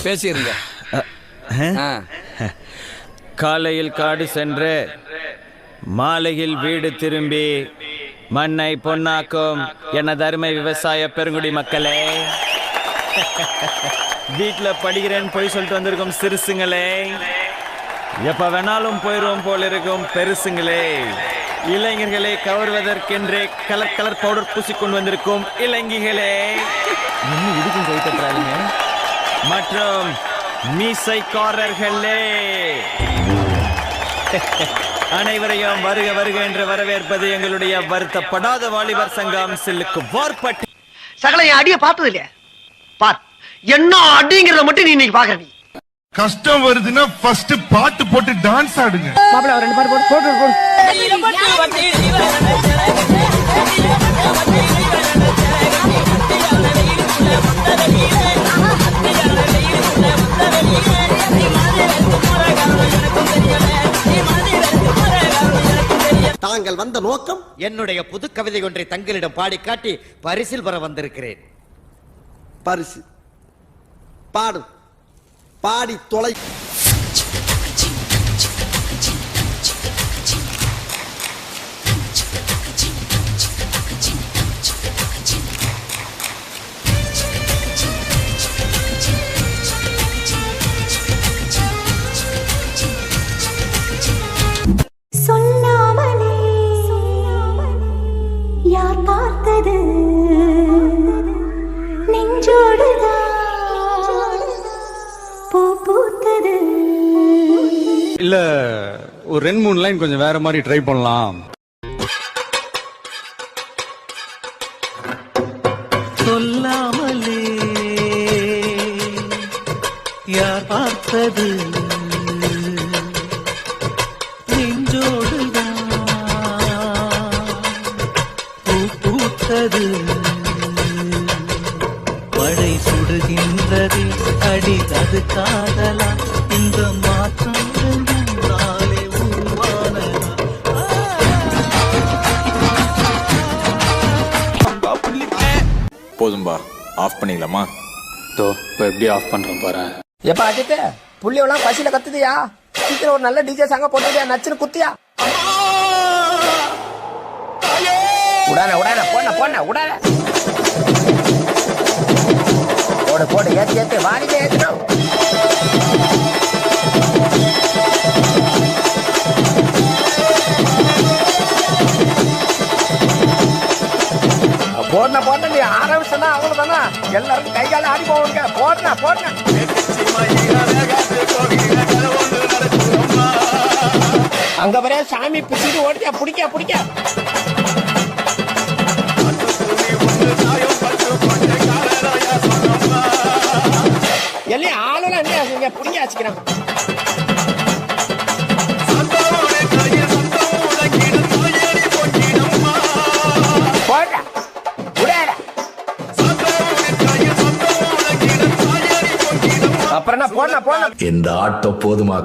பேசிருங்க. காலையில் காடு சென்று மாலையில் வீடு திரும்பி மண்ணை பொன்னாக்கும் எனது அருமை விவசாய பெருங்குடி மக்களே, வீட்டில் படிக்கிறேன்னு போய் சொல்லிட்டு வந்திருக்கும் சிறுசுங்களே, எப்ப வேணாலும் போயிடுவோம் போல இருக்கும் பெருசுங்களே, இளைஞர்களை கவர்வதற்கென்றே கலர் கலர் பவுடர் பூசிக்கொண்டு வந்திருக்கும் இளைஞர்களே, இன்னும் இடுக்கும் கை தட்டுறாங்க, மற்றும் மீசைக்காரர்களே, அனைவரையும் வருக வருக என்று வரவேற்பது எங்களுடைய வருத்தப்படாத வாலிபர் சங்கம் சில்லுக்கு வார்பட்டி. சகல என் அடிய பார்த்தது இல்லையா? பார், என்ன அடிங்கிறத மட்டும் நீ இன்னைக்கு பாக்குற. நீ கஷ்டம் வருதுன்னா ஃபர்ஸ்ட் பாட்டு போட்டு டான்ஸ் ஆடுங்க. மாப்பிள்ள ரெண்டு பாட்டு போட்டு போட்டு தாங்கள் வந்த நோக்கம் என்னுடைய புது கவிதை ஒன்றை தங்களிடம் பாடி காட்டி பரிசில் பெற வந்திருக்கிறேன். பரிசு பாடு, பாடி தொலை. யார் பார்த்தது நெஞ்சோடுதான் பூ பூத்தது. இல்ல ஒரு 2-3 லைன் கொஞ்சம் வேற மாதிரி ட்ரை பண்ணலாம். சொல்லாமலே யார் பார்த்தது மழை சுடுகின்றது அடி, அது காதலா? இந்த மாற்றங்கள் நாளே உருவானதா? போதும்பா, ஆஃப் பண்ணிடலாமா? தோ இப்போ எப்படி ஆஃப் பண்றோம் பாரு. எப்ப அஜித் புள்ளியெல்லாம் பசியில கத்துதியா? சீக்கிரம் ஒரு நல்ல டிஜே சாங்க போட்டுதியா, நச்சுன்னு குத்தியா? உடான உடான போன போன உடான போடு போடு, ஏத்து ஏத்து, வாடிக்கை ஏத்துறோம். போடன போட்ட நீ ஆரம்பிச்சா அவ்வளவுதானா? எல்லாரும் கை கால ஆடி போவாங்க. போடன போடன அங்க வர சாமி பிடிச்சிட்டு ஓடியா, பிடிக்க பிடிக்க. எல்லாம் ஆளுலாம் என்ன புடிங்க வச்சுக்கிறான். அப்புறம் என்ன போன போன இந்த ஆட்டோ போதுமா?